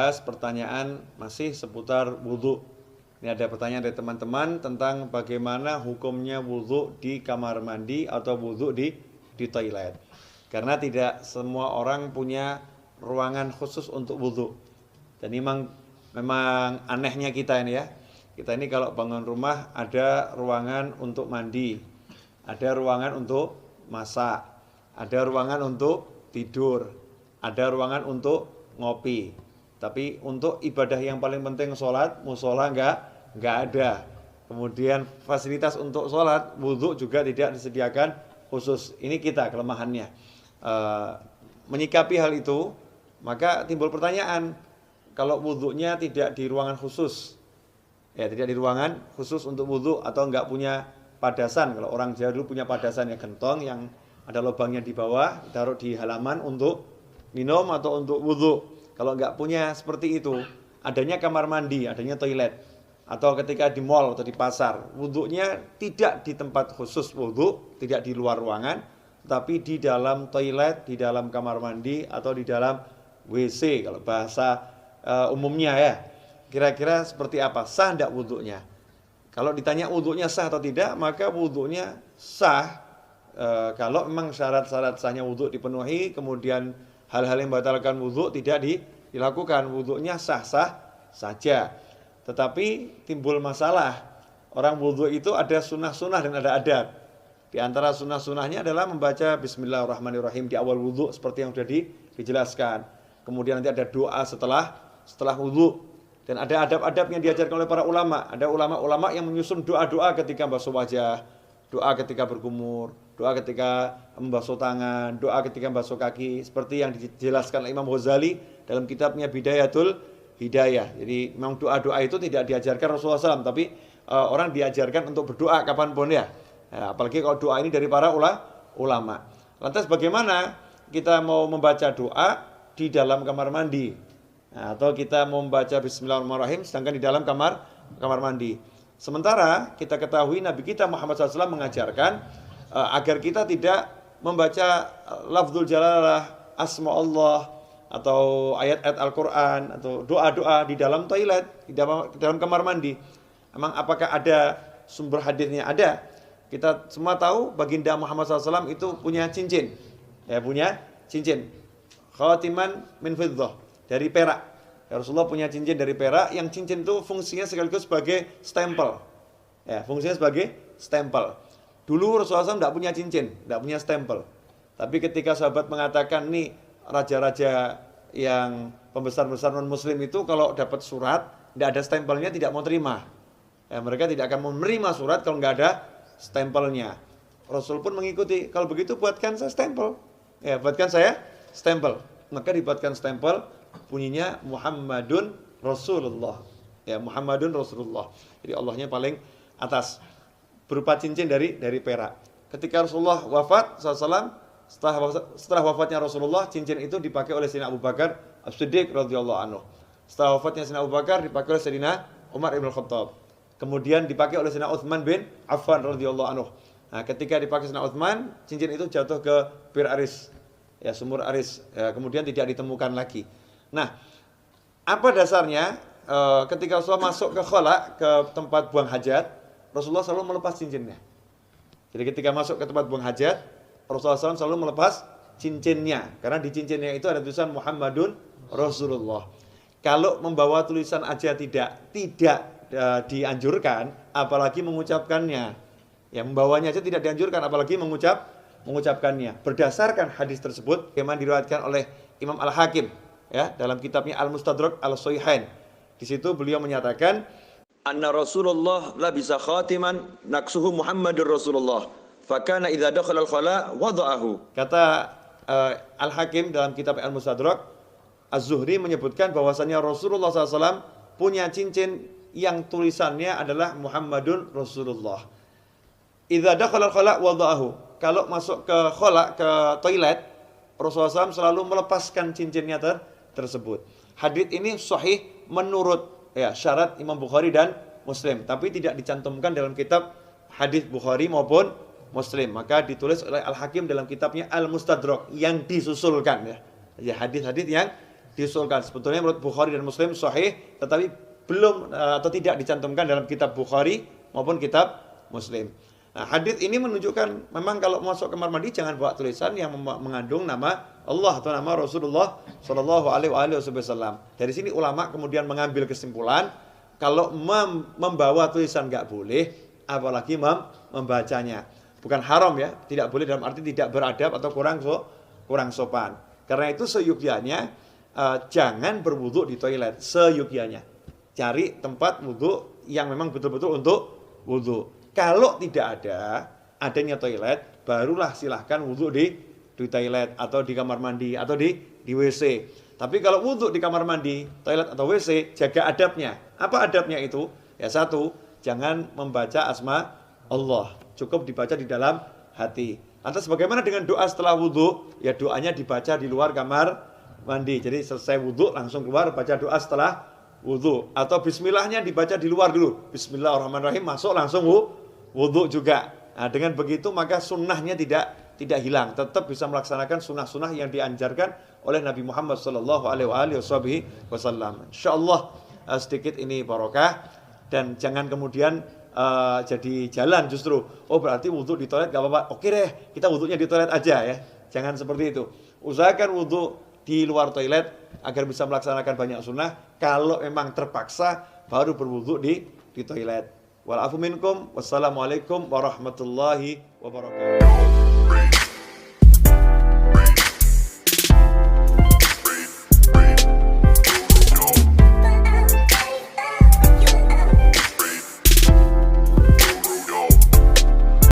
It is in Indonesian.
membahas pertanyaan masih seputar wudhu. Ini ada pertanyaan dari teman-teman tentang bagaimana hukumnya wudhu di kamar mandi atau wudhu di toilet. Karena tidak semua orang punya ruangan khusus untuk wudhu. Dan memang anehnya kita ini ya. Kita ini kalau bangun rumah ada ruangan untuk mandi, ada ruangan untuk masak, ada ruangan untuk tidur, ada ruangan untuk ngopi. Tapi untuk ibadah yang paling penting sholat, musola enggak ada. Kemudian fasilitas untuk sholat, wudhu juga tidak disediakan khusus. Ini kita kelemahannya. Menyikapi hal itu, maka timbul pertanyaan, kalau wudhunya tidak di ruangan khusus, ya tidak di ruangan khusus untuk wudhu atau enggak punya padasan. Kalau orang Jawa dulu punya padasan ya, gentong yang ada lubangnya di bawah, taruh di halaman untuk minum atau untuk wudhu. Kalau enggak punya seperti itu, adanya kamar mandi, adanya toilet, atau ketika di mall atau di pasar, wudhunya tidak di tempat khusus wudhu, tidak di luar ruangan, tapi di dalam toilet, di dalam kamar mandi atau di dalam WC kalau bahasa umumnya ya. Kira-kira seperti apa? Sah tidak wudhunya? Kalau ditanya wudhunya sah atau tidak, maka wudhunya sah kalau memang syarat-syarat sahnya wudhu dipenuhi, kemudian hal-hal yang membatalkan wudhu tidak dilakukan, wudhunya sah-sah saja. Tetapi timbul masalah, orang wudhu itu ada sunnah-sunnah dan ada adab. Di antara sunnah-sunnahnya adalah membaca Bismillahirrahmanirrahim di awal wudhu seperti yang sudah dijelaskan. Kemudian nanti ada doa setelah wudhu. Dan ada adab-adab yang diajarkan oleh para ulama. Ada ulama-ulama yang menyusun doa-doa ketika basuh wajah, doa ketika berkumur, doa ketika membasuh tangan, doa ketika membasuh kaki. Seperti yang dijelaskan oleh Imam Ghazali dalam kitabnya Bidayatul Hidayah. Jadi memang doa-doa itu tidak diajarkan Rasulullah SAW, tapi orang diajarkan untuk berdoa kapanpun ya. Apalagi kalau doa ini dari para ulama. Lantas bagaimana kita mau membaca doa di dalam kamar mandi? Atau kita membaca Bismillahirrahmanirrahim sedangkan di dalam kamar mandi. Sementara kita ketahui Nabi kita Muhammad SAW mengajarkan agar kita tidak membaca lafzul jalalah, asma Allah, atau ayat-ayat Al-Quran, atau doa-doa di dalam toilet, di dalam kamar mandi. Emang apakah ada sumber hadisnya? Ada. Kita semua tahu baginda Muhammad SAW itu punya cincin. Ya, punya cincin. Khatiman min fiddah, dari perak. Ya, Rasulullah punya cincin dari perak, yang cincin itu fungsinya sekaligus sebagai stempel. Ya, fungsinya sebagai stempel. Dulu Rasulullah SAW tidak punya cincin, tidak punya stempel. Tapi ketika sahabat mengatakan, nih raja-raja yang pembesar-besar non-muslim itu kalau dapat surat, tidak ada stempelnya tidak mau terima. Ya, mereka tidak akan menerima surat kalau nggak ada stempelnya. Rasul pun mengikuti, kalau begitu buatkan saya stempel. Ya, buatkan saya stempel. Maka dibuatkan stempel, bunyinya Muhammadun Rasulullah. Ya, Muhammadun Rasulullah. Jadi Allahnya paling atas, berupa cincin dari perak. Ketika Rasulullah wafat SAW, setelah wafatnya Rasulullah, cincin itu dipakai oleh Sayyidina Abu Bakar As-Siddiq radhiyallahu anhu. Setelah wafatnya Sayyidina Abu Bakar, dipakai oleh Sayyidina Umar ibn Khattab. Kemudian dipakai oleh Sayyidina Utsman bin Affan radhiyallahu anhu. Nah, ketika dipakai Sayyidina Utsman, cincin itu jatuh ke Bir Aris, ya, sumur Aris. Ya, kemudian tidak ditemukan lagi. Nah, apa dasarnya? Ketika Rasulullah masuk ke khala, ke tempat buang hajat, Rasulullah selalu melepas cincinnya. Jadi ketika masuk ke tempat buang hajat, Rasulullah SAW selalu melepas cincinnya. Karena di cincinnya itu ada tulisan Muhammadun Rasulullah. Kalau membawa tulisan aja tidak dianjurkan, apalagi mengucapkannya. Ya, membawanya aja tidak dianjurkan, apalagi mengucapkannya. Berdasarkan hadis tersebut, yang diriwayatkan oleh Imam Al-Hakim, ya, dalam kitabnya Al-Mustadrak Al-Sahihain. Di situ beliau menyatakan, anna Rasulullah labisa khatiman naksuhu Muhammadur Rasulullah. Fakana idza dakhala al-khala wada'ahu. Kata Al-Hakim dalam kitab Al-Mustadrak, Az-Zuhri menyebutkan bahwasanya Rasulullah SAW punya cincin yang tulisannya adalah Muhammadun Rasulullah. Idza dakhala al-khala wada'ahu. Kalau masuk ke khala, ke toilet, Rasulullah SAW selalu melepaskan cincinnya tersebut. Hadits ini sahih menurut syarat Imam Bukhari dan Muslim, tapi tidak dicantumkan dalam kitab hadis Bukhari maupun Muslim. Maka ditulis oleh Al-Hakim dalam kitabnya Al-Mustadrak yang disusulkan, ya hadis-hadis yang diusulkan. Sebetulnya menurut Bukhari dan Muslim sahih, tetapi belum atau tidak dicantumkan dalam kitab Bukhari maupun kitab Muslim. Nah, hadis ini menunjukkan memang kalau masuk kamar mandi jangan bawa tulisan yang mengandung nama Allah atau nama Rasulullah Shallallahu Alaihi Wasallam. Dari sini ulama kemudian mengambil kesimpulan kalau membawa tulisan nggak boleh, apalagi membacanya. Bukan haram ya, tidak boleh dalam arti tidak beradab atau kurang sopan. Karena itu seyukyanya jangan berwudu di toilet, seyukyanya. Cari tempat wudu yang memang betul-betul untuk wudu. Kalau tidak adanya toilet, barulah silahkan wudu di toilet atau di kamar mandi atau di WC. Tapi kalau wudu di kamar mandi, toilet atau WC, jaga adabnya. Apa adabnya itu? Ya satu, jangan membaca asma Allah. Cukup dibaca di dalam hati. Lantas bagaimana dengan doa setelah wudu? Ya doanya dibaca di luar kamar mandi. Jadi selesai wudu langsung keluar baca doa setelah wudu. Atau bismillahnya dibaca di luar dulu. Bismillahirrahmanirrahim, masuk langsung wudu juga. Nah, dengan begitu maka sunnahnya tidak hilang, tetap bisa melaksanakan sunnah-sunnah yang dianjarkan oleh Nabi Muhammad Sallallahu Alaihi Wasallam. Insyaallah sedikit ini barokah dan jangan kemudian jadi jalan justru. Oh berarti wudu di toilet gak apa-apa. Oke deh, kita wudunya di toilet aja ya. Jangan seperti itu. Usahakan wudu di luar toilet agar bisa melaksanakan banyak sunnah. Kalau memang terpaksa baru berwudu di toilet. Wal afu minkum. Wassalamualaikum warahmatullahi wabarakatuh.